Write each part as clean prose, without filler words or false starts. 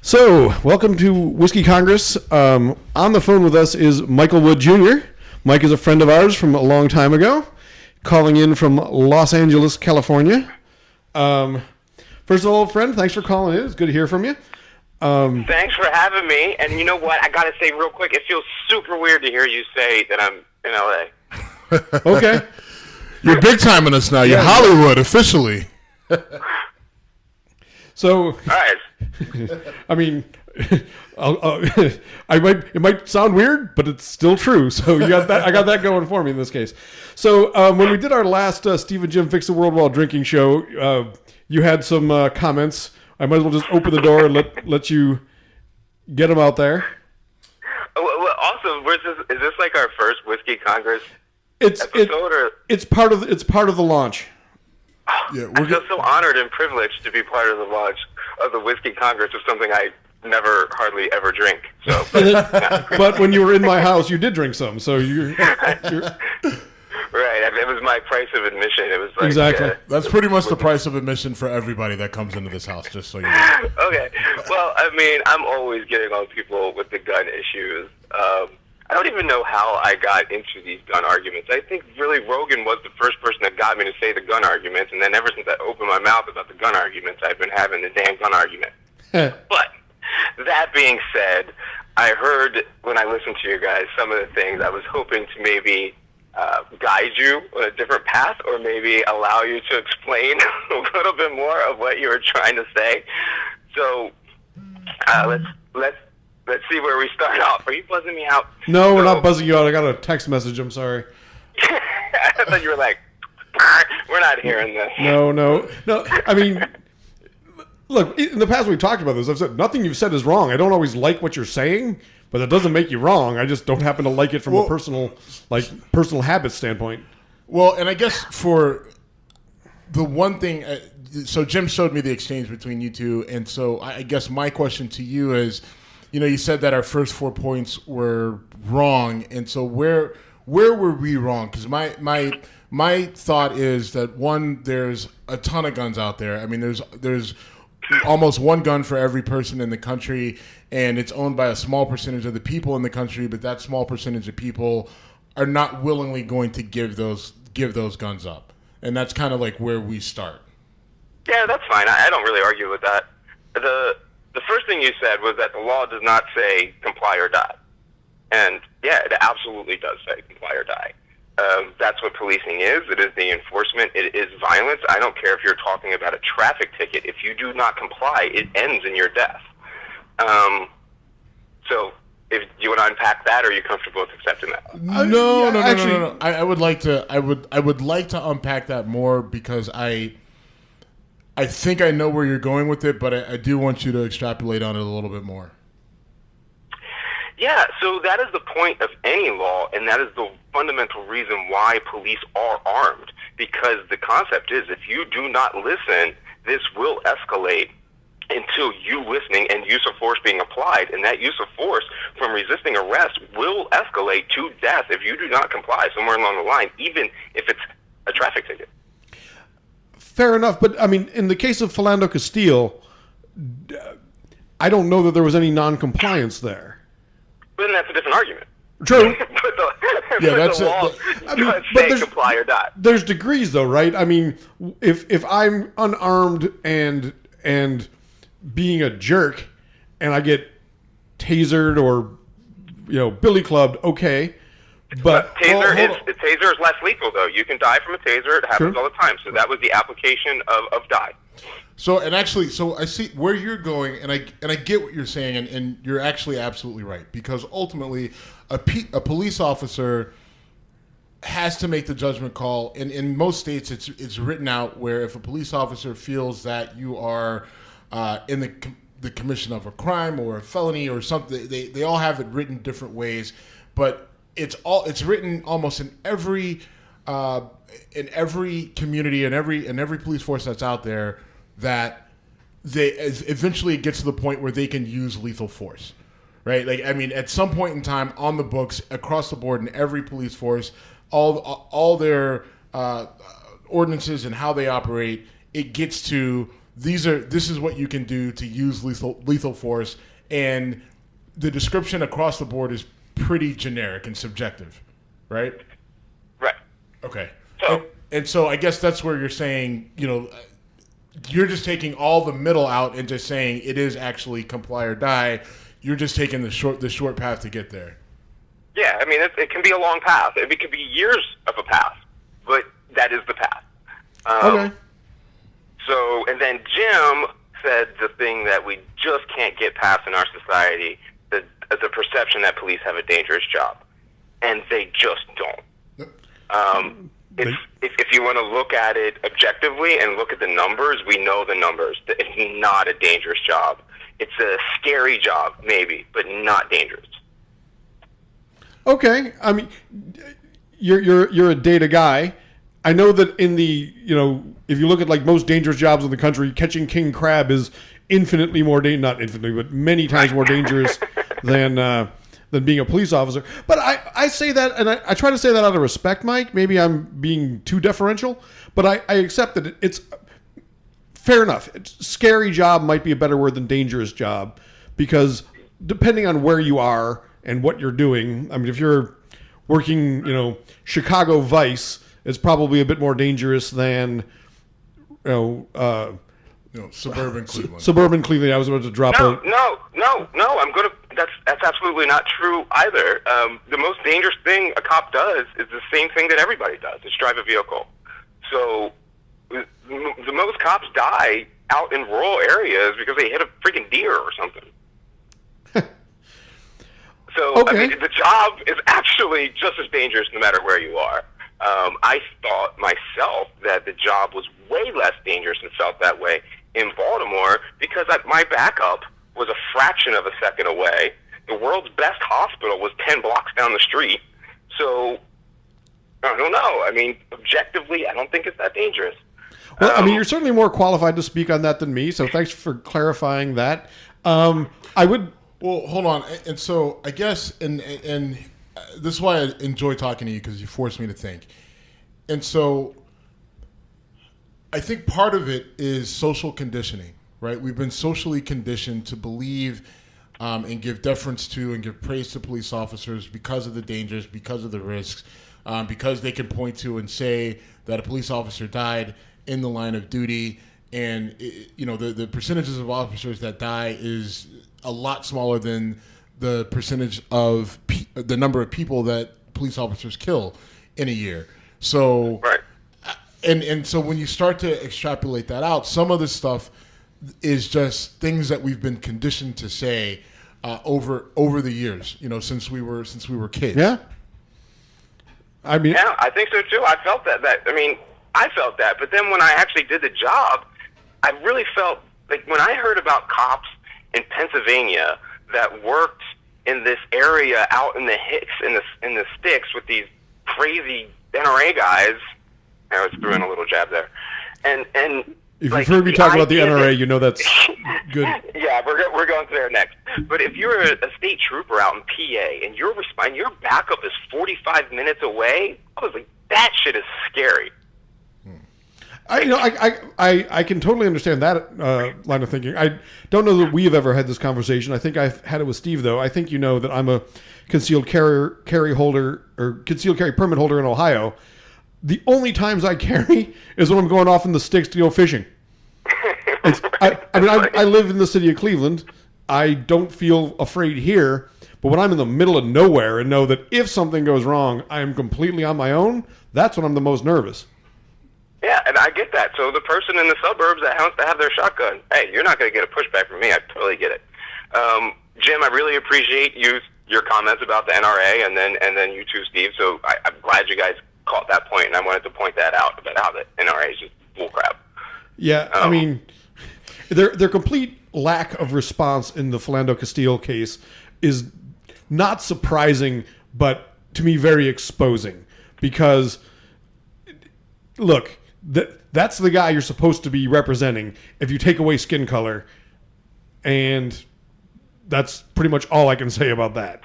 So, welcome to Whiskey Congress. On the phone with us is Michael Wood Jr. Mike is a friend of ours from a long time ago, calling in from Los Angeles, California. First of all, friend, thanks for calling in. It's good to hear from you. Thanks for having me. And you know what? I got to say real quick, it feels super weird to hear you say that I'm in L.A. Okay. You're big timing us now. You're Hollywood, officially. So, All right. I mean, it might sound weird, but it's still true. So you got that. I got that going for me in this case. So when we did our last Steve and Jim Fix the World While Drinking show, you had some comments. I might as well just open the door and let you get them out there. Well, also, is this like our first Whiskey Congress episode? Or? It's part of the launch. Yeah, I feel so honored and privileged to be part of the launch of the Whiskey Congress of something I never hardly ever drink. So, but when you were in my house, you did drink some. So you're right. It was my price of admission. It was like, exactly. That's pretty much the price of admission for everybody that comes into this house. Just so you know. Okay. Well, I mean, I'm always getting on people with the gun issues. I don't even know how I got into these gun arguments. I think really Rogan was the first person that got me to say the gun arguments, and then ever since I opened my mouth about the gun arguments, I've been having the damn gun argument. But that being said, I heard when I listened to you guys some of the things. I was hoping to maybe guide you on a different path, or maybe allow you to explain a little bit more of what you were trying to say. So let's see where we start off. Are you buzzing me out? No, we're not buzzing you out. I got a text message. I'm sorry. I thought you were like, we're not hearing this. No. I mean, look, in the past we've talked about this. I've said nothing you've said is wrong. I don't always like what you're saying, but that doesn't make you wrong. I just don't happen to like it from a personal habit standpoint. Well, and I guess for the one thing, so Jim showed me the exchange between you two, and so I guess my question to you is, you said that our first 4 points were wrong, and so where were we wrong? Because my thought is that one, there's a ton of guns out there. I mean, there's almost one gun for every person in the country, and it's owned by a small percentage of the people in the country. But that small percentage of people are not willingly going to give those guns up, and that's kind of like where we start. Yeah, that's fine. I don't really argue with that. The first thing you said was that the law does not say comply or die. And yeah, it absolutely does say comply or die. That's what policing is. It is the enforcement. It is violence. I don't care if you're talking about a traffic ticket. If you do not comply, it ends in your death. So if you want to unpack that, or are you comfortable with accepting that? No. I would like to unpack that more, because I think I know where you're going with it, but I do want you to extrapolate on it a little bit more. Yeah, so that is the point of any law, and that is the fundamental reason why police are armed. Because the concept is, if you do not listen, this will escalate until you listening and use of force being applied, and that use of force from resisting arrest will escalate to death if you do not comply somewhere along the line, even if it's a traffic ticket. Fair enough, but I mean, in the case of Philando Castile, I don't know that there was any non-compliance there. But then that's a different argument. True. The law does say comply or die. There's degrees, though, right? I mean, if I'm unarmed and being a jerk, and I get tasered or billy clubbed, okay. But taser is less lethal, though. You can die from a taser. It happens all the time. So that was the application of die. So I see where you're going, and I get what you're saying, and you're actually absolutely right, because ultimately a police officer has to make the judgment call. And in most states, it's written out where if a police officer feels that you are in the commission of a crime or a felony or something, they all have it written different ways, but it's written almost in every community and every police force that's out there, that eventually it gets to the point where they can use lethal force, right? Like, I mean, at some point in time on the books across the board in every police force, all their ordinances and how they operate, it gets to this is what you can do to use lethal force, and the description across the board is pretty generic and subjective, right? Right. Okay. So, And so I guess that's where you're saying, you're just taking all the middle out and just saying it is actually comply or die. You're just taking the short path to get there. yeah, I mean, it can be a long path. It could be years of a path, but that is the path. Okay. So, and then Jim said the thing that we just can't get past in our society, the perception that police have a dangerous job. And they just don't. If you want to look at it objectively and look at the numbers, we know the numbers. It's not a dangerous job. It's a scary job, maybe, but not dangerous. Okay, I mean, you're a data guy. I know that in the if you look at like most dangerous jobs in the country, catching king crab is infinitely more not infinitely, but many times more dangerous than being a police officer. But I say that, and I try to say that out of respect, Mike. Maybe I'm being too deferential, but I accept that it's fair enough. Scary job might be a better word than dangerous job, because depending on where you are and what you're doing, I mean, if you're working, Chicago Vice, it's probably a bit more dangerous than, suburban Cleveland. Suburban Cleveland. I was about to drop No. I'm gonna. That's absolutely not true either. The most dangerous thing a cop does is the same thing that everybody does. It's drive a vehicle. So the most cops die out in rural areas because they hit a freaking deer or something. So Okay. I mean, the job is actually just as dangerous no matter where you are. I thought myself that the job was way less dangerous and felt that way in Baltimore because my backup was a fraction of a second away. The world's best hospital was 10 blocks down the street. So, I don't know. I mean, objectively, I don't think it's that dangerous. Well, I mean, you're certainly more qualified to speak on that than me, so thanks for clarifying that. I would... Well, hold on. And so I guess, and this is why I enjoy talking to you, because you force me to think. And so I think part of it is social conditioning, right? We've been socially conditioned to believe and give deference to and give praise to police officers because of the dangers, because of the risks, because they can point to and say that a police officer died in the line of duty. And, the percentages of officers that die is a lot smaller than the percentage of the number of people that police officers kill in a year. So, Right. And so when you start to extrapolate that out, some of this stuff is just things that we've been conditioned to say over the years, since we were kids. Yeah? I mean... Yeah, I think so too. I felt that. I felt that. But then when I actually did the job, I really felt like when I heard about cops in Pennsylvania that worked in this area out in the Hicks, in the sticks with these crazy NRA guys. I was throwing a little jab there. And If you've heard me talk about the idea NRA, that- you know that's good. Yeah, we're going there next. But if you're a state trooper out in PA and your backup is 45 minutes away, I was like, that shit is scary. I can totally understand that line of thinking. I don't know that we've ever had this conversation. I think I've had it with Steve, though. I think you know that I'm a concealed carry holder or concealed carry permit holder in Ohio. The only times I carry is when I'm going off in the sticks to go fishing. I live in the city of Cleveland. I don't feel afraid here, but when I'm in the middle of nowhere and know that if something goes wrong, I am completely on my own, that's when I'm the most nervous. Yeah, and I get that. So the person in the suburbs that wants to have their shotgun, hey, you're not going to get a pushback from me. I totally get it. Jim, I really appreciate your comments about the NRA, and then you too, Steve. So I'm glad you guys caught that point, and I wanted to point that out about how the NRA is just bullcrap. Yeah, I mean, their complete lack of response in the Philando Castile case is not surprising, but to me very exposing. Because, look, that's the guy you're supposed to be representing if you take away skin color, and that's pretty much all I can say about that.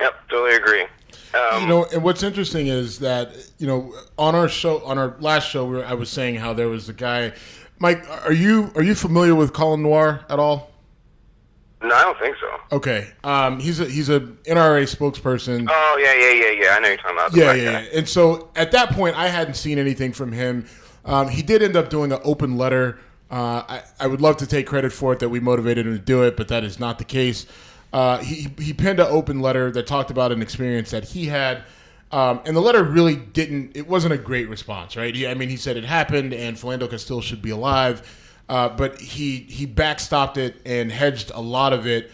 Yep, totally agree. And what's interesting is that, on our last show, I was saying how there was a guy, Mike, are you familiar with Colin Noir at all? No, I don't think so. Okay, he's a NRA spokesperson. Oh yeah. I know you're talking about. Yeah. And so at that point, I hadn't seen anything from him. He did end up doing an open letter. I would love to take credit for it that we motivated him to do it, but that is not the case. He penned an open letter that talked about an experience that he had. And the letter really it wasn't a great response, right? He said it happened and Philando Castile should be alive. But he backstopped it and hedged a lot of it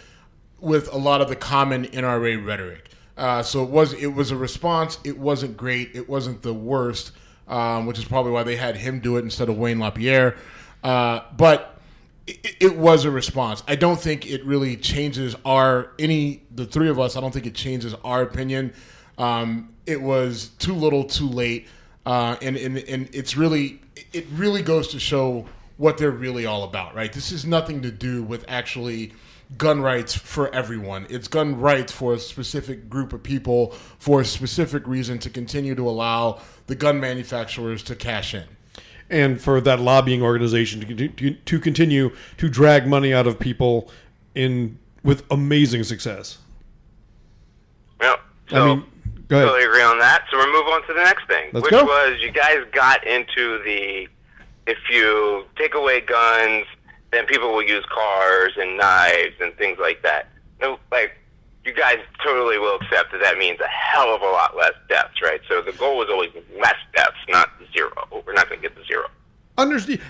with a lot of the common NRA rhetoric. So it was a response. It wasn't great. It wasn't the worst, which is probably why they had him do it instead of Wayne LaPierre. But it was a response. I don't think it really changes the three of us. I don't think it changes our opinion. It was too little, too late, and it really goes to show what they're really all about, right? This is nothing to do with actually gun rights for everyone. It's gun rights for a specific group of people for a specific reason to continue to allow the gun manufacturers to cash in. And for that lobbying organization to continue to drag money out of people with amazing success. Yeah. I mean, go ahead. Totally agree on that. So we'll move on to the next thing, Let's which go. was you guys got into if you take away guns, then people will use cars and knives and things like that. No, you guys totally will accept that means a hell of a lot less deaths, right? So the goal was always less deaths, not zero. We're not going to get to zero. Understand?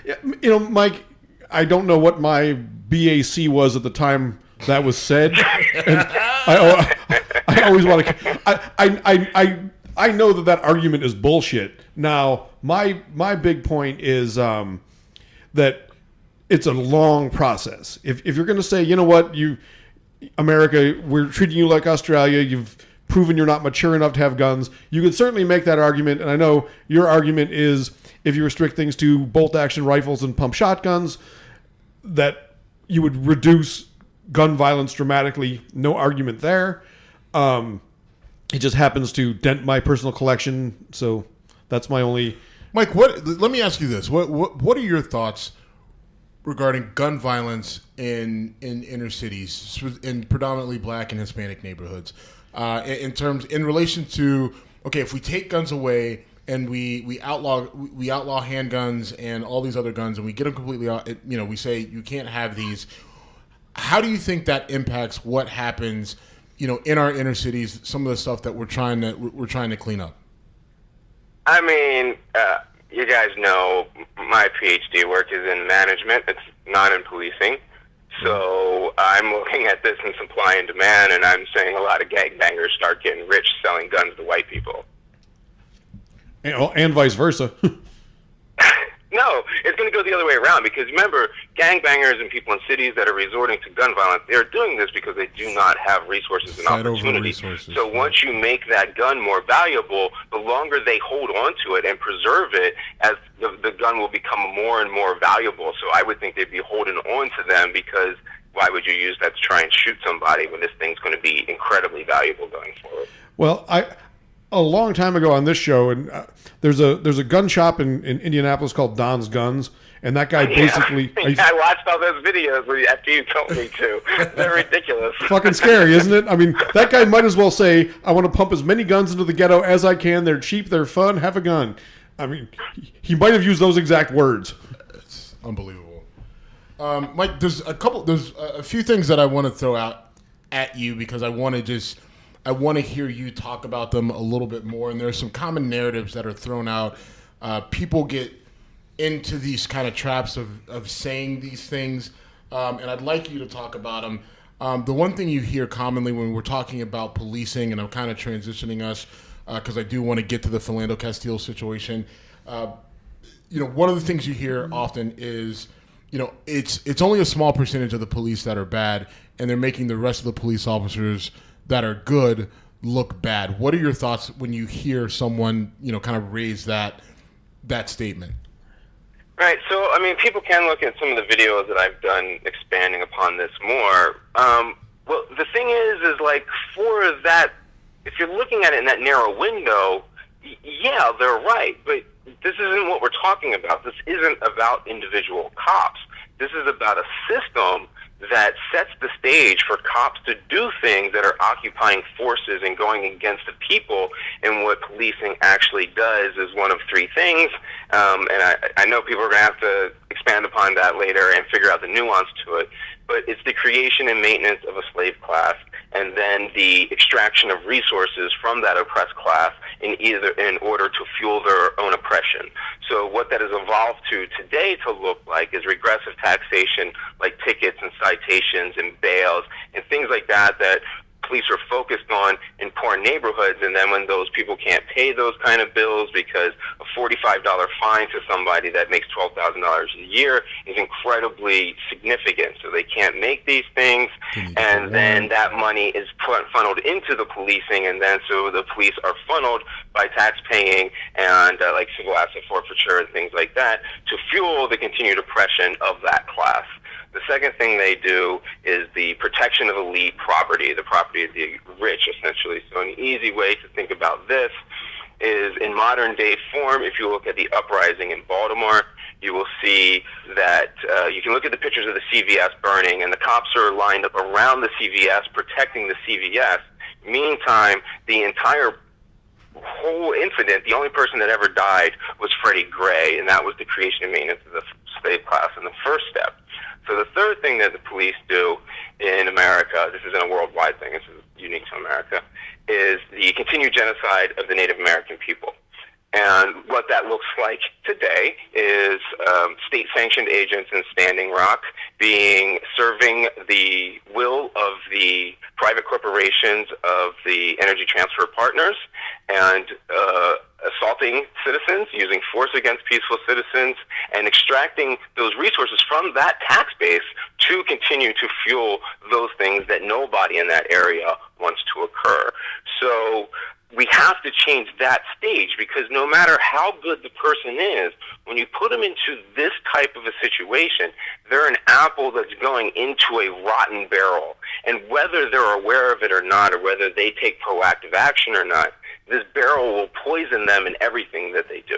Mike, I don't know what my BAC was at the time that was said. And I always want to. I know that argument is bullshit. Now, my big point is that it's a long process. If you're going to say, you know what, America, we're treating you like Australia, you've proven you're not mature enough to have guns, you could certainly make that argument. And I know your argument is if you restrict things to bolt-action rifles and pump shotguns, that you would reduce gun violence dramatically. No argument there. It just happens to dent my personal collection, so that's my only... Mike, let me ask you this. What are your thoughts regarding gun violence in inner cities, in predominantly black and Hispanic neighborhoods? In relation to, okay, if we take guns away and we outlaw handguns and all these other guns and we get them completely out, we say you can't have these. How do you think that impacts what happens, in our inner cities? Some of the stuff that we're trying to clean up. I mean, you guys know my PhD work is in management. It's not in policing. So I'm looking at this in supply and demand, and I'm saying a lot of gangbangers start getting rich selling guns to white people. And vice versa. No, it's going to go the other way around, because remember, gangbangers and people in cities that are resorting to gun violence, they're doing this because they do not have resources and opportunity. So once you make that gun more valuable, the longer they hold on to it and preserve it, as the gun will become more and more valuable. So I would think they'd be holding on to them, because why would you use that to try and shoot somebody when this thing's going to be incredibly valuable going forward? Well, a long time ago on this show, and there's a gun shop in Indianapolis called Don's Guns, and that guy basically... I watched all those videos after you told me to. They're ridiculous. Fucking scary, isn't it? I mean, that guy might as well say, I want to pump as many guns into the ghetto as I can. They're cheap, they're fun, have a gun. I mean, he might have used those exact words. It's unbelievable. Mike, there's a few things that I want to throw out at you, because I want to hear you talk about them a little bit more. And there's some common narratives that are thrown out. People get into these kind of traps of saying these things, and I'd like you to talk about them. The one thing you hear commonly when we're talking about policing, and I'm kind of transitioning us because I do want to get to the Philando Castile situation. One of the things you hear often is, it's only a small percentage of the police that are bad, and they're making the rest of the police officers that are good look bad. What are your thoughts when you hear someone, kind of raise that statement? Right. So, I mean, people can look at some of the videos that I've done expanding upon this more. Well, the thing is like, for that, if you're looking at it in that narrow window, yeah, they're right. But this isn't what we're talking about. This isn't about individual cops. This is about a system that sets the stage for cops to do things that are occupying forces and going against the people. And what policing actually does is one of three things. And I know people are going to have to expand upon that later and figure out the nuance to it. But it's the creation and maintenance of a slave class, and then the extraction of resources from that oppressed class in order to fuel their own oppression. So what that has evolved to today to look like is regressive taxation, like tickets and citations and bails and things like that police are focused on in poor neighborhoods, and then when those people can't pay those kind of bills because a $45 fine to somebody that makes $12,000 a year is incredibly significant. So they can't make these things, and then that money is funneled into the policing, and then so the police are funneled by tax paying and like civil asset forfeiture and things like that to fuel the continued oppression of that class. The second thing they do is the protection of elite property, the property of the rich, essentially. So an easy way to think about this is in modern day form. If you look at the uprising in Baltimore, you will see that you can look at the pictures of the CVS burning, and the cops are lined up around the CVS protecting the CVS. Meantime, the entire whole incident, the only person that ever died was Freddie Gray, and that was the creation and maintenance of the slave class in the first step. So the third thing that the police do in America, this isn't a worldwide thing, this is unique to America, is the continued genocide of the Native American people. And what that looks like today is state-sanctioned agents in Standing Rock serving the will of the private corporations of the Energy Transfer Partners and assaulting citizens, using force against peaceful citizens, and extracting those resources from that tax base to continue to fuel those things that nobody in that area wants to occur. So we have to change that stage, because no matter how good the person is, when you put them into this type of a situation, they're an apple that's going into a rotten barrel. And whether they're aware of it or not, or whether they take proactive action or not, this barrel will poison them in everything that they do.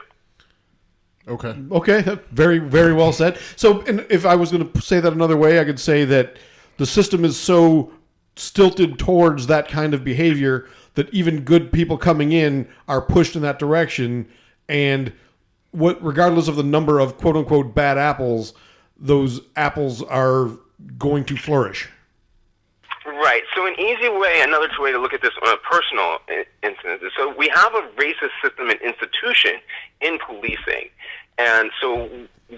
Okay, very, very well said. So, and if I was going to say that another way, I could say that the system is so stilted towards that kind of behavior that even good people coming in are pushed in that direction, and regardless of the number of quote unquote bad apples, those apples are going to flourish. Right. So an easy way, another way to look at this on a personal instance is, so we have a racist system and institution in policing. And so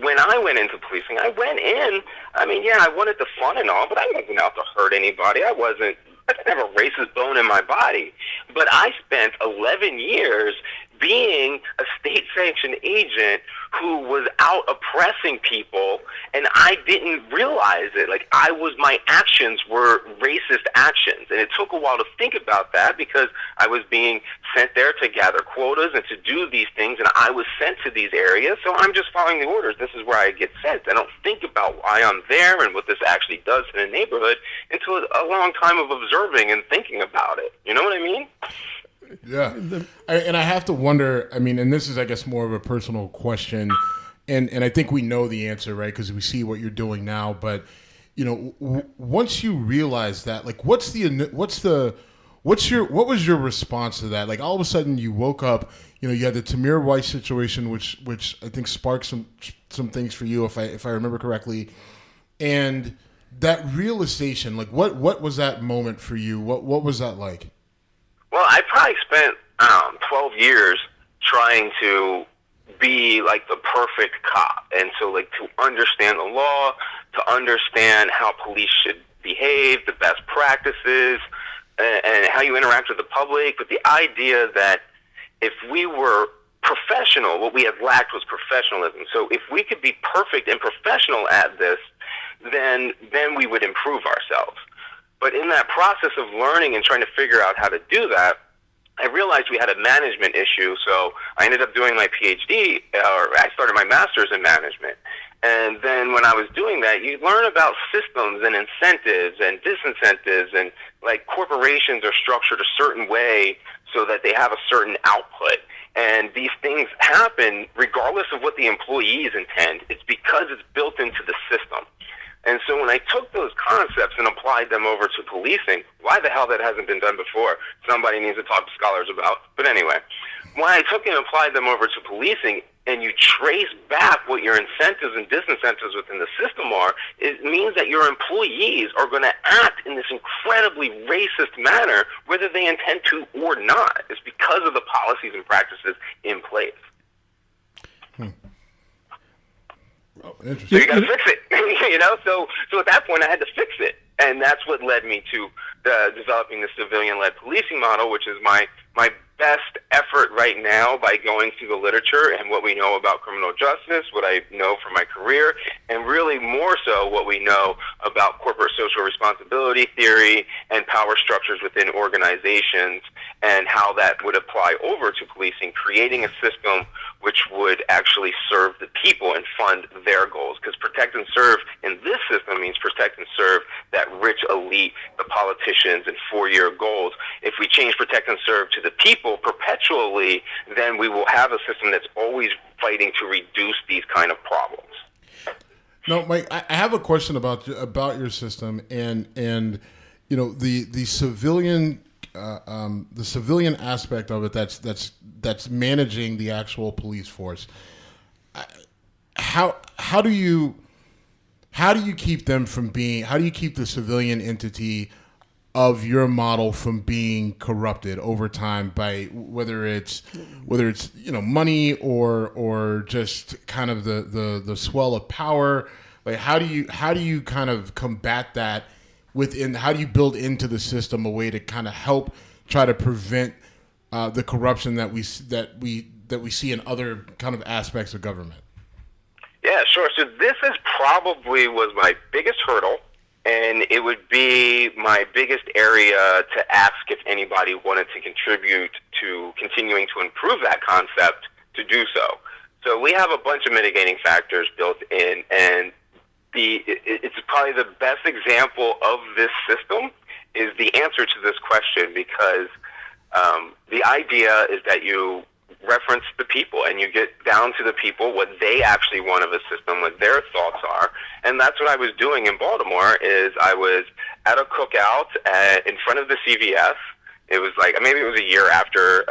when I went into policing, I went in, I wanted the fun and all, but I wasn't out to hurt anybody. I didn't have a racist bone in my body. But I spent 11 years being a state-sanctioned agent who was out oppressing people, and I didn't realize it. My actions were racist actions. And it took a while to think about that, because I was being sent there to gather quotas and to do these things, and I was sent to these areas, so I'm just following the orders. This is where I get sent. I don't think about why I'm there and what this actually does to the neighborhood until a long time of observing and thinking about it. You know what I mean? Yeah. And I have to wonder, and this is, I guess, more of a personal question, and I think we know the answer, right? Because we see what you're doing now. But, once you realize that, what was your response to that? All of a sudden you woke up, you had the Tamir Rice situation, which I think sparked some things for you, if I remember correctly. And that realization, what was that moment for you? What was that like? Well, I probably spent 12 years trying to be the perfect cop, and so to understand the law, to understand how police should behave, the best practices, and how you interact with the public. But the idea that if we were professional, what we had lacked was professionalism. So if we could be perfect and professional at this, then we would improve ourselves. But in that process of learning and trying to figure out how to do that, I realized we had a management issue. So I ended up doing my PhD, or I started my master's in management. And then when I was doing that, you learn about systems and incentives and disincentives, and like corporations are structured a certain way so that they have a certain output. And these things happen regardless of what the employees intend. It's because it's built into the system. And so when I took those concepts and applied them over to policing, why the hell that hasn't been done before, somebody needs to talk to scholars about. But anyway, when I took and applied them over to policing, and you trace back what your incentives and disincentives within the system are, it means that your employees are going to act in this incredibly racist manner, whether they intend to or not. It's because of the policies and practices in place. Oh, interesting. So you got to fix it, So at that point, I had to fix it, and that's what led me to developing the civilian-led policing model, which is my best effort right now by going through the literature and what we know about criminal justice, what I know from my career, and really more so what we know about corporate social responsibility theory and power structures within organizations, and how that would apply over to policing, creating a system which would actually serve the people and fund their goals. Because protect and serve in this system means protect and serve that rich elite, the politicians, and four-year goals. If we change protect and serve to the people perpetually, then we will have a system that's always fighting to reduce these kind of problems. No, Mike, I have a question about your system and the civilian aspect of it that's managing the actual police force. How do you keep them from being? How do you keep the civilian entity of your model from being corrupted over time by whether it's money or just kind of the swell of power? Like how do you kind of combat that within? How do you build into the system a way to kind of help try to prevent the corruption that we see in other kind of aspects of government? Yeah, sure. So this probably was my biggest hurdle, and it would be my biggest area to ask if anybody wanted to contribute to continuing to improve that concept to do so. So we have a bunch of mitigating factors built in, and it's probably the best example of this system is the answer to this question, because the idea is that you reference the people and you get down to the people, what they actually want of a system, what their thoughts are. And that's what I was doing in Baltimore. Is I was at a cookout in front of the CVS. It was like, maybe it was a year after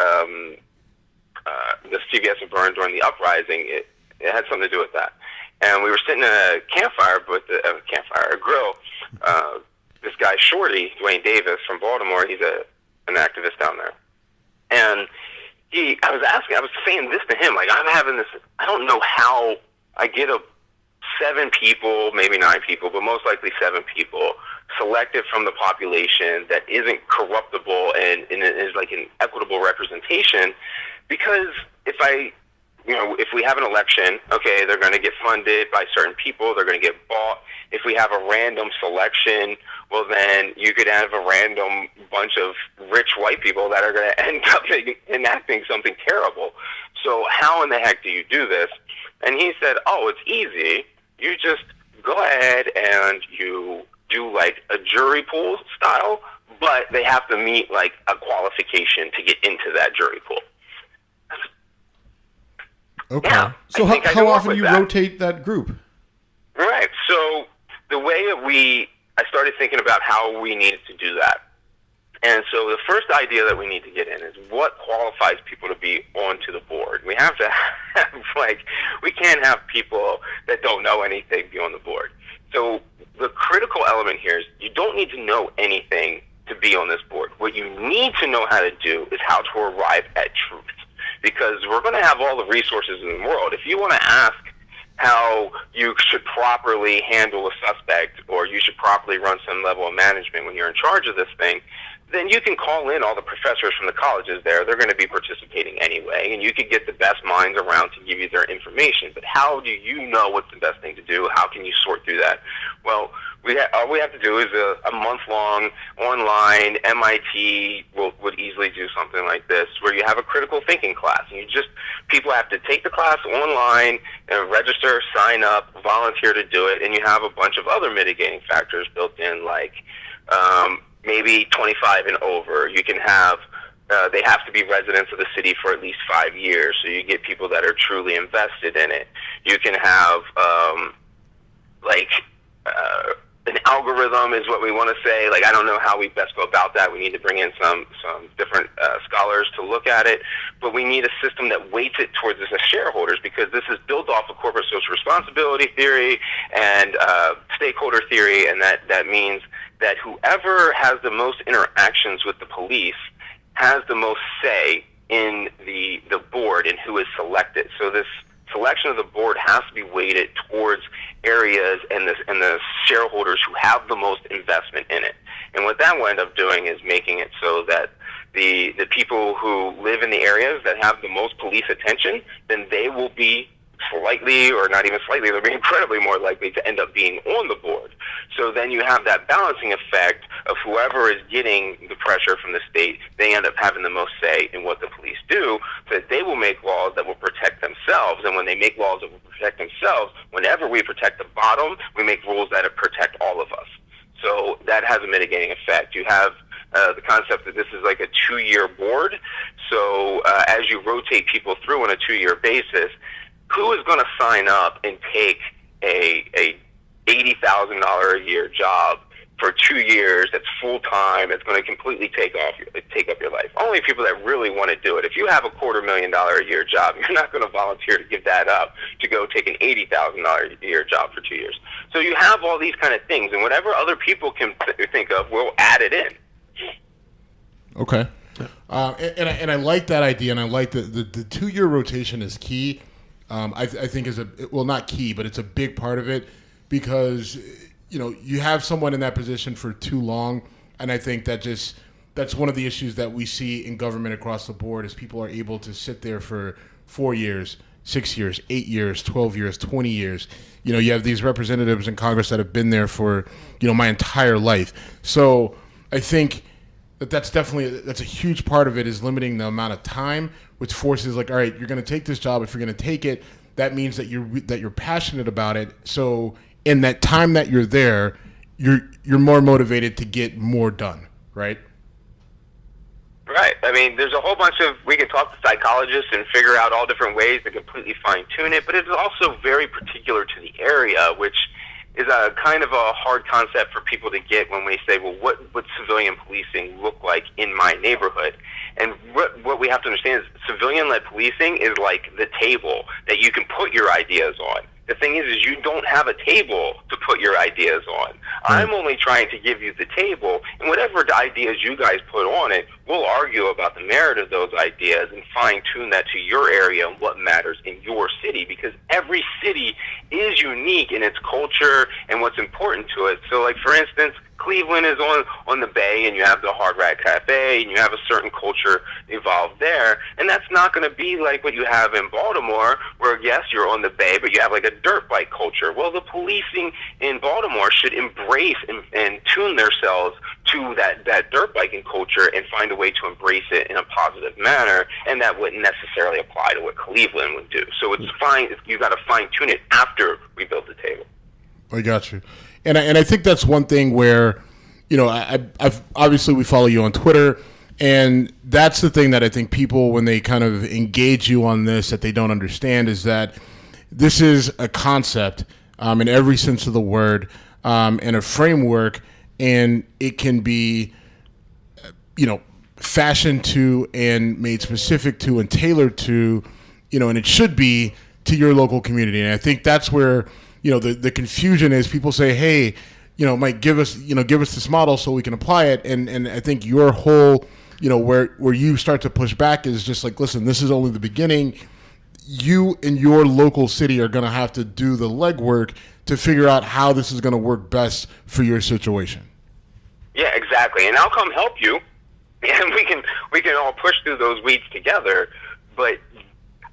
the CVS had burned during the uprising. It had something to do with that. And we were sitting at a campfire, a grill. This guy, Shorty, Dwayne Davis from Baltimore, he's an activist down there. And I was saying this to him, like, I'm having this, I don't know how I get 7 people, maybe 9 people, but most likely 7 people selected from the population that isn't corruptible and is like an equitable representation. Because if we have an election, okay, they're going to get funded by certain people, they're going to get bought. If we have a random selection, well, then you could have a random bunch of rich white people that are going to end up enacting something terrible. So how in the heck do you do this? And he said, oh, it's easy. You just go ahead and you do like a jury pool style, but they have to meet like a qualification to get into that jury pool. Okay. Yeah, So how often you rotate that group? Right. So the way I started thinking about how we needed to do that. And so the first idea that we need to get in is what qualifies people to be onto the board. We have to have, we can't have people that don't know anything be on the board. So the critical element here is you don't need to know anything to be on this board. What you need to know how to do is how to arrive at truth. Because we're going to have all the resources in the world. If you want to ask how you should properly handle a suspect or you should properly run some level of management when you're in charge of this thing, then you can call in all the professors from the colleges there. They're going to be participating anyway, and you could get the best minds around to give you their information. But how do you know what's the best thing to do? How can you sort through that? Well, all we have to do is a month-long online MIT would easily do something like this, where you have a critical thinking class, and people have to take the class online and register, sign up, volunteer to do it, and you have a bunch of other mitigating factors built in, like maybe 25 and over. You can have they have to be residents of the city for at least 5 years, so you get people that are truly invested in it. You can have an algorithm is what we want to say. Like, I don't know how we best go about that. We need to bring in some different scholars to look at it, but we need a system that weights it towards us as shareholders, because this is built off of corporate social responsibility theory and stakeholder theory, and that means that whoever has the most interactions with the police has the most say in the board and who is selected. So this selection of the board has to be weighted towards areas and the shareholders who have the most investment in it. And what that will end up doing is making it so that the people who live in the areas that have the most police attention, then they will be slightly, or not even slightly, they'll be incredibly more likely to end up being on the board. So then you have that balancing effect of whoever is getting the pressure from the state, they end up having the most say in what the police do, so that they will make laws that will protect themselves. And when they make laws that will protect themselves, whenever we protect the bottom, we make rules that protect all of us. So that has a mitigating effect. You have the concept that this is like a 2-year board. So as you rotate people through on a 2-year basis, who is going to sign up and take a $80,000 a year job for 2 years that's full time, that's going to completely take up your life? Only people that really want to do it. If you have a $250,000 a year job, you're not going to volunteer to give that up to go take an $80,000 a year job for 2 years. So you have all these kind of things, and whatever other people can think of, we'll add it in. Okay. And I like that idea, and I like the 2-year rotation is key. I think not key, but it's a big part of it, because you have someone in that position for too long, and I think that's one of the issues that we see in government across the board, is people are able to sit there for 4 years, 6 years, 8 years, 12 years, 20 years. You have these representatives in Congress that have been there for my entire life. So I think that's a huge part of it, is limiting the amount of time, which forces, like, all right, you're going to take this job. If you're going to take it, that means that you're passionate about it. So in that time that you're there, you're more motivated to get more done, right? Right. I mean, there's a whole bunch of, we can talk to psychologists and figure out all different ways to completely fine tune it, but it's also very particular to the area, which is a kind of a hard concept for people to get when we say, well, what would civilian policing look like in my neighborhood? And what we have to understand is civilian-led policing is like the table that you can put your ideas on. The thing is you don't have a table to put your ideas on. I'm only trying to give you the table, and whatever ideas you guys put on it, we'll argue about the merit of those ideas and fine-tune that to your area and what matters in your city, because every city is unique in its culture and what's important to it. So, like, for instance, Cleveland is on the Bay, and you have the Hard Rock Cafe, and you have a certain culture evolved there, and that's not going to be like what you have in Baltimore, where, yes, you're on the Bay, but you have like a dirt bike culture. Well, the policing in Baltimore should embrace and tune themselves to that dirt biking culture and find a way to embrace it in a positive manner, and that wouldn't necessarily apply to what Cleveland would do. So it's fine. You got to fine tune it after we build the table. I got you. And I think that's one thing where, I've obviously we follow you on Twitter, and that's the thing that I think people, when they kind of engage you on this, that they don't understand, is that this is a concept in every sense of the word, and a framework, and it can be, fashioned to and made specific to and tailored to, and it should be to your local community. And I think that's where the confusion is. People say, hey, Mike, give us this model so we can apply it. And I think your whole, where you start to push back is just like, listen, this is only the beginning. You in your local city are going to have to do the legwork to figure out how this is going to work best for your situation. Yeah, exactly. And I'll come help you. and we can all push through those weeds together. But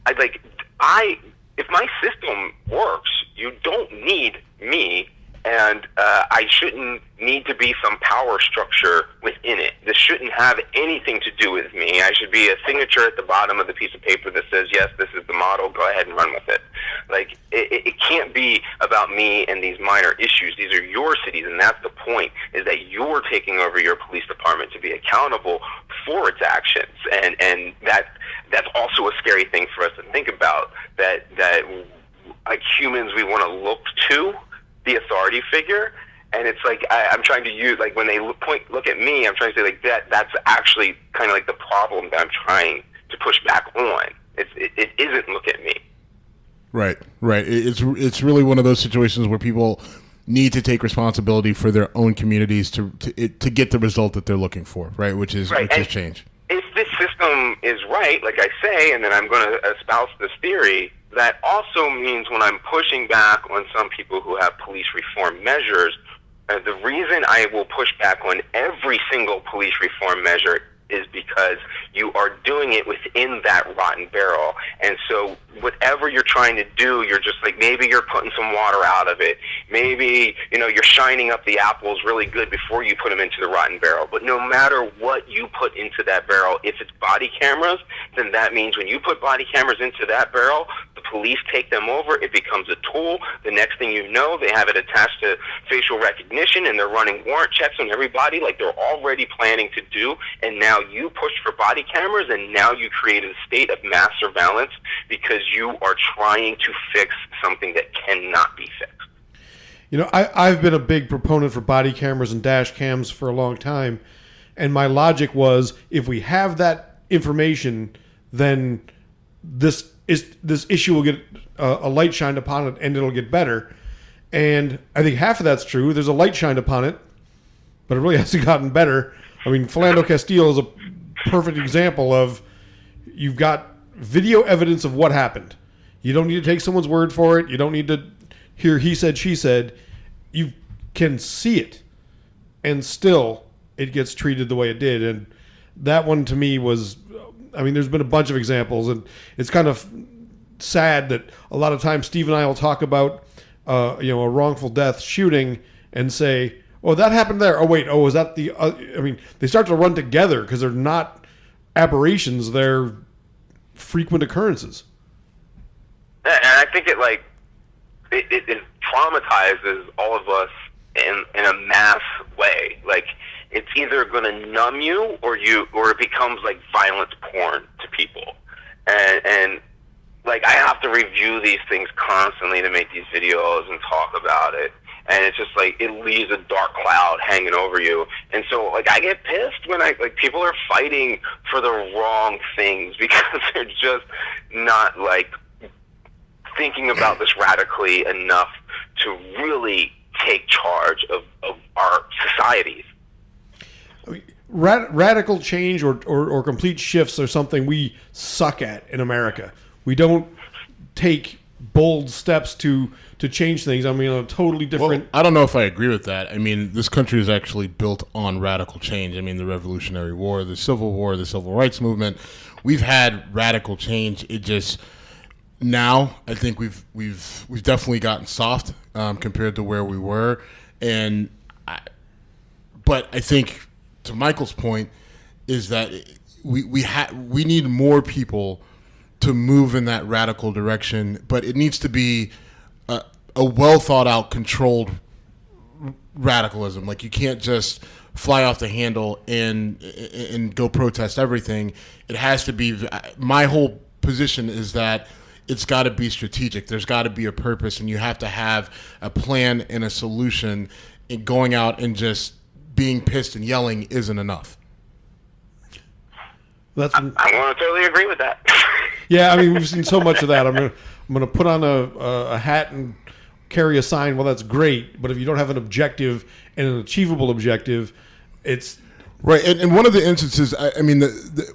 if my system works, you don't need me, and I shouldn't need to be some power structure within it. This shouldn't have anything to do with me. I should be a signature at the bottom of the piece of paper that says, yes, this is the model, go ahead and run with it. Like, it can't be about me and these minor issues. These are your cities, and that's the point, is that you're taking over your police department to be accountable for its actions. And that's also a scary thing for us to think about, that like humans, we want to look to the authority figure, and it's like I'm trying to use, like, when they look at me, I'm trying to say, like, that's actually kind of like the problem that I'm trying to push back on. It isn't look at me. Right. It's really one of those situations where people need to take responsibility for their own communities to get the result that they're looking for, right? Which is change. If this system is right, like I say, and then I'm going to espouse this theory, that also means when I'm pushing back on some people who have police reform measures, the reason I will push back on every single police reform measure is because you are doing it within that rotten barrel. And so whatever you're trying to do, you're just like, maybe you're putting some water out of it. Maybe, you're shining up the apples really good before you put them into the rotten barrel. But no matter what you put into that barrel, if it's body cameras, then that means when you put body cameras into that barrel, the police take them over, it becomes a tool. The next thing you know, they have it attached to facial recognition, and they're running warrant checks on everybody like they're already planning to do. And now you pushed for body cameras, and now you created a state of mass surveillance because you are trying to fix something that cannot be fixed. I've been a big proponent for body cameras and dash cams for a long time, and my logic was, if we have that information, then this issue will get a light shined upon it, and it'll get better. And I think half of that's true. There's a light shined upon it, but it really hasn't gotten better. I mean, Philando Castile is a perfect example of, you've got video evidence of what happened. You don't need to take someone's word for it. You don't need to hear he said, she said. You can see it, and still it gets treated the way it did. And that one to me was, there's been a bunch of examples, and it's kind of sad that a lot of times Steve and I will talk about a wrongful death shooting and say, oh, that happened there. Oh, wait. Oh, is that the... they start to run together because they're not aberrations. They're frequent occurrences. And I think it traumatizes all of us in a mass way. Like, it's either going to numb you or it becomes like violent porn to people. And like, I have to review these things constantly to make these videos and talk about it. And it's just like, it leaves a dark cloud hanging over you. And so, like, I get pissed when people are fighting for the wrong things because they're just not, like, thinking about this radically enough to really take charge of our societies. Radical change or complete shifts are something we suck at in America. We don't take bold steps to change things. On a totally different... Well, I don't know if I agree with that. This country is actually built on radical change. The Revolutionary War, the Civil War, the Civil Rights Movement. We've had radical change. It just... Now, I think we've definitely gotten soft compared to where we were. But I think, to Michael's point, is that we need more people to move in that radical direction, but it needs to be a well thought out, controlled radicalism. Like, you can't just fly off the handle and go protest everything. It has to be. My whole position is that it's got to be strategic. There's got to be a purpose, and you have to have a plan and a solution. And going out and just being pissed and yelling isn't enough. I want to totally agree with that. Yeah, we've seen so much of that. I'm gonna put on a hat and carry a sign. Well, that's great, but if you don't have an objective and an achievable objective, it's right. And one of the instances,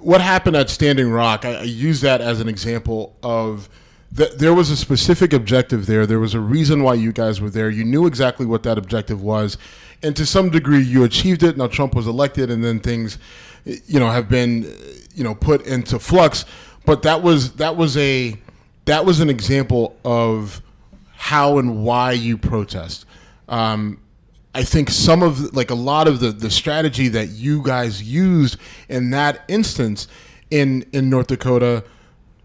what happened at Standing Rock, I use that as an example of that. There was a specific objective there. There was a reason why you guys were there. You knew exactly what that objective was, and to some degree you achieved it. Now Trump was elected, and then things, have been, put into flux. But that was an example of how and why you protest. I think a lot of the strategy that you guys used in that instance in North Dakota,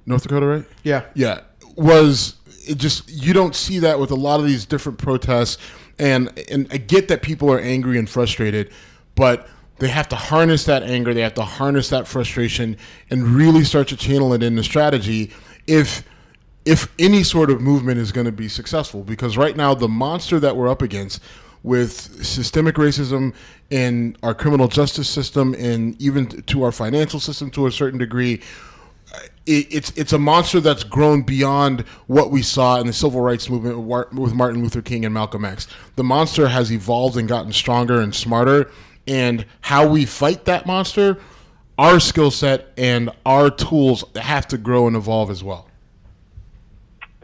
right? Yeah. Was it just, you don't see that with a lot of these different protests, and I get that people are angry and frustrated, but they have to harness that anger, they have to harness that frustration, and really start to channel it into strategy if any sort of movement is going to be successful. Because right now, the monster that we're up against with systemic racism in our criminal justice system and even to our financial system to a certain degree, it's a monster that's grown beyond what we saw in the civil rights movement with Martin Luther King and Malcolm X. The monster has evolved and gotten stronger and smarter, and how we fight that monster, our skill set and our tools have to grow and evolve as well.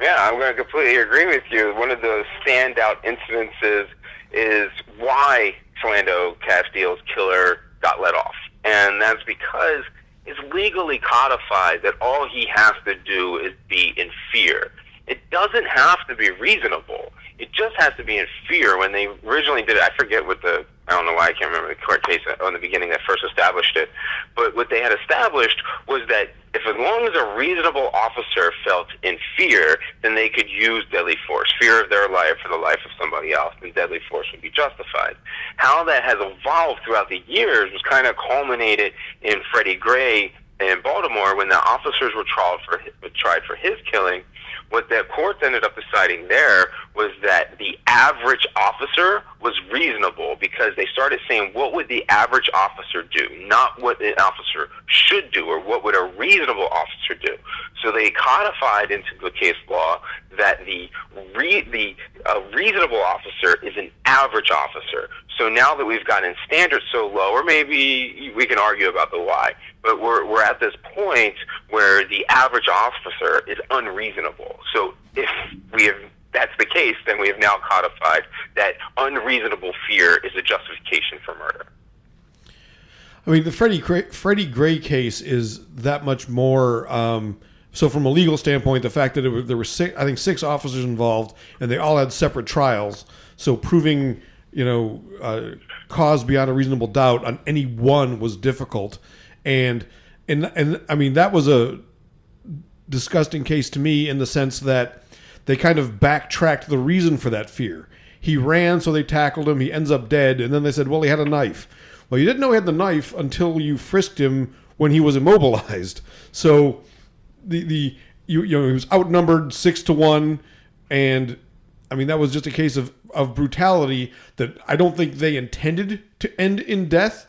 Yeah, I'm going to completely agree with you. One of the standout incidences is why Philando Castile's killer got let off. And that's because it's legally codified that all he has to do is be in fear. It doesn't have to be reasonable. It just has to be in fear. When they originally did it, I forget what I don't know why I can't remember the court case on the beginning that first established it, but what they had established was that if as long as a reasonable officer felt in fear, then they could use deadly force, fear of their life or the life of somebody else, then deadly force would be justified. How that has evolved throughout the years was kind of culminated in Freddie Gray in Baltimore when the officers were tried for his killing. What the courts ended up deciding there was that the average officer was reasonable, because they started saying, what would the average officer do? Not what an officer should do, or what would a reasonable officer do. So they codified into the case law that the reasonable officer is an average officer. So now that we've gotten standards so low, or maybe we can argue about the why, but we're at this point where the average officer is unreasonable. So if that's the case, then we have now codified that unreasonable fear is a justification for murder. I mean, the Freddie Gray case is that much more. So from a legal standpoint, the fact that there were six officers involved, and they all had separate trials. So proving cause beyond a reasonable doubt on any one was difficult, and I mean, that was a disgusting case to me in the sense that they kind of backtracked the reason for that fear. He ran, so they tackled him. He ends up dead, and then they said, well, he had a knife. Well, you didn't know he had the knife until you frisked him when he was immobilized. So he was outnumbered 6-1, and I mean, that was just a case of brutality that I don't think they intended to end in death,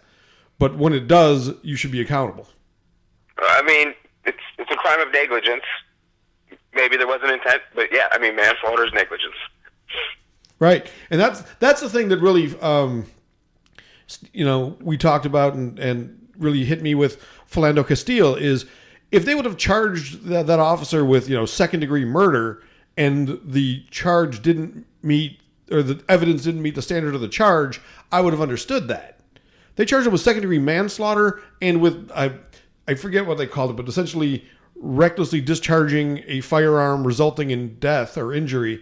but when it does, you should be accountable. I mean, it's a crime of negligence. Maybe there wasn't intent, but yeah, I mean, manslaughter is negligence. Right, and that's the thing that really, we talked about and really hit me with Philando Castile is if they would have charged that officer with second-degree murder and the charge didn't meet, or the evidence didn't meet the standard of the charge, I would have understood that. They charged him with second-degree manslaughter and with I forget what they called it, but essentially recklessly discharging a firearm resulting in death or injury.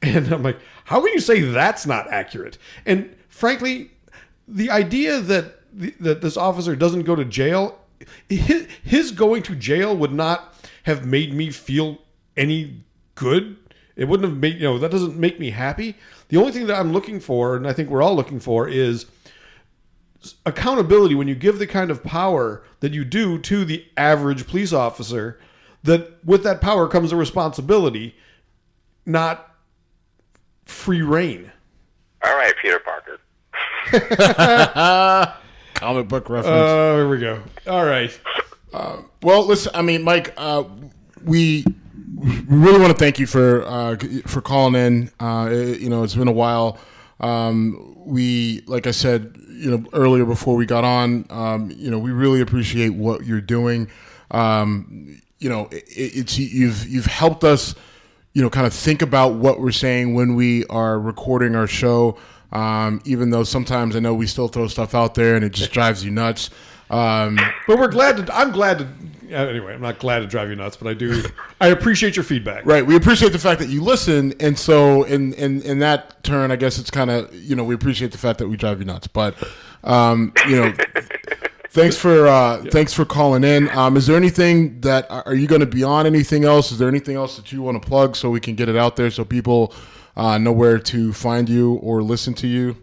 And I'm like, how can you say that's not accurate? And frankly, the idea that this officer doesn't go to jail, his going to jail would not have made me feel any good. It wouldn't have made, that doesn't make me happy. The only thing that I'm looking for, and I think we're all looking for, is accountability when you give the kind of power that you do to the average police officer, that with that power comes a responsibility, not free reign. All right, Peter Parker. Comic book reference. Oh, here we go. All right. Well, listen, I mean, Mike, we really want to thank you for calling in. It's been a while. We, like I said, earlier before we got on, we really appreciate what you're doing. You've helped us, kind of think about what we're saying when we are recording our show. even though sometimes I know we still throw stuff out there and it just drives you nuts. But we're glad to. I'm glad to. Anyway, I'm not glad to drive you nuts, but I do. I appreciate your feedback. Right. We appreciate the fact that you listen, and so in that turn, I guess it's kind of we appreciate the fact that we drive you nuts. But thanks for calling in. Is there anything that are you going to be on? Anything else? Is there anything else that you want to plug so we can get it out there so people know where to find you or listen to you?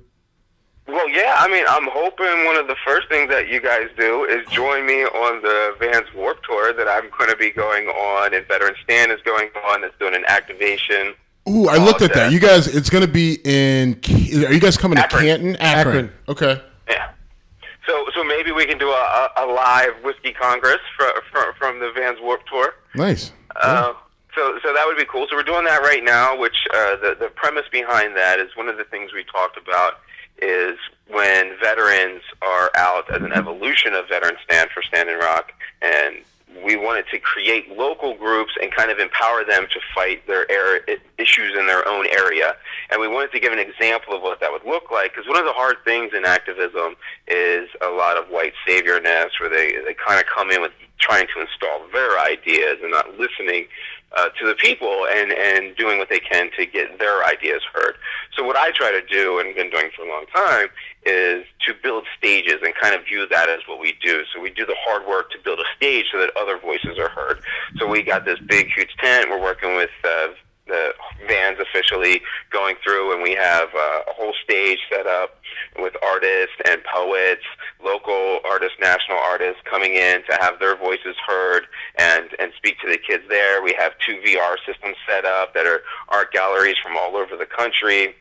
Well, yeah, I mean, I'm hoping one of the first things that you guys do is join me on the Vans Warped Tour that I'm going to be going on, and Veteran Stand is going on. That's doing an activation. Ooh, I looked at that. You guys, it's going to be in. Are you guys coming Akron. to Canton? Akron. Okay. Yeah. So maybe we can do a live whiskey congress from the Vans Warped Tour. Nice. So that would be cool. So we're doing that right now, which the premise behind that is one of the things we talked about is when veterans are out as an evolution of Veteran Stand for Standing Rock, and we wanted to create local groups and kind of empower them to fight their issues in their own area. And we wanted to give an example of what that would look like, because one of the hard things in activism is a lot of white saviorness, where they kind of come in with trying to install their ideas and not listening to the people and doing what they can to get their ideas heard. So what I try to do, and been doing for a long time, is to build stages and kind of view that as what we do. So we do the hard work to build a stage so that other voices are heard. So we got this big, huge tent. We're working with the Vans officially going through, and we have a whole stage set up with artists and poets, local artists, national artists coming in to have their voices heard and speak to the kids there. We have 2 VR systems set up that are art galleries from all over the country.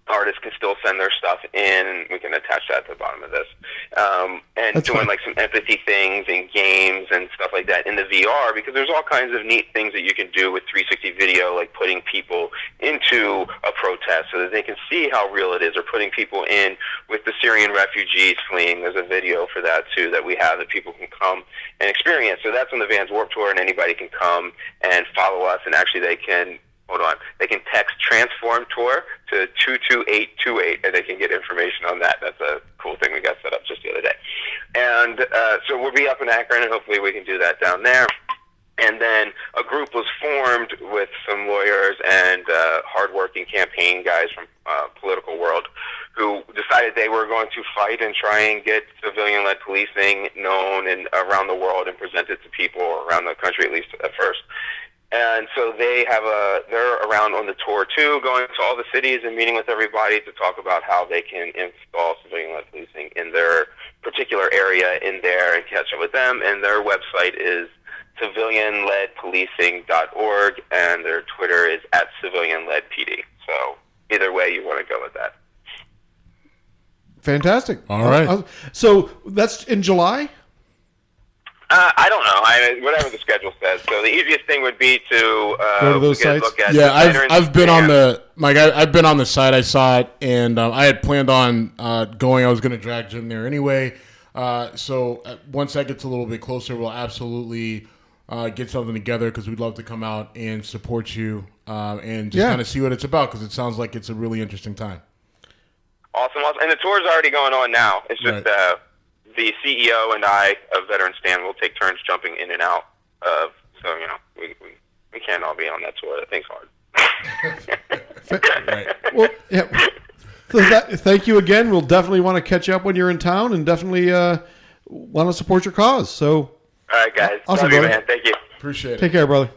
Artists can still send their stuff in, and we can attach that to the bottom of this. And That's doing fine. like some empathy things and games and stuff like that in the VR, because there's all kinds of neat things that you can do with 360 video, like putting people into a protest so that they can see how real it is, or putting people in with the Syrian refugees fleeing. There's a video for that too that we have that people can come and experience. So that's on the Vans Warped Tour, and anybody can come and follow us, and actually they can text Transform Tour to 22828, and they can get information on that. That's a cool thing we got set up just the other day. And so we'll be up in Akron, and hopefully we can do that down there. And then a group was formed with some lawyers and hardworking campaign guys from political world who decided they were going to fight and try and get civilian-led policing known and around the world and presented to people around the country, at least at first. And so they're around on the tour too, going to all the cities and meeting with everybody to talk about how they can install civilian-led policing in their particular area in there and catch up with them. And their website is civilianledpolicing.org, and their Twitter is @civilianledpd. So either way you want to go with that. Fantastic. All right. So that's in July? I don't know. Whatever the schedule says. So the easiest thing would be to go to those sites. look at Yeah, Veterans I've been on Stand. I've been on the site. I saw it, and I had planned on going. I was going to drag Jim there anyway. So once that gets a little bit closer, we'll absolutely get something together, because we'd love to come out and support you and just kind of see what it's about, because it sounds like it's a really interesting time. Awesome. And the tour's already going on now. It's just Right. The CEO and I of Veteran Stand will take turns jumping in and out of. So we can't all be on that tour. That thing's hard. Right. Well, yeah. So thank you again. We'll definitely want to catch up when you're in town, and definitely want to support your cause. So, All right, guys. Awesome, Love you, brother. man. Thank you. Appreciate it. take care, brother.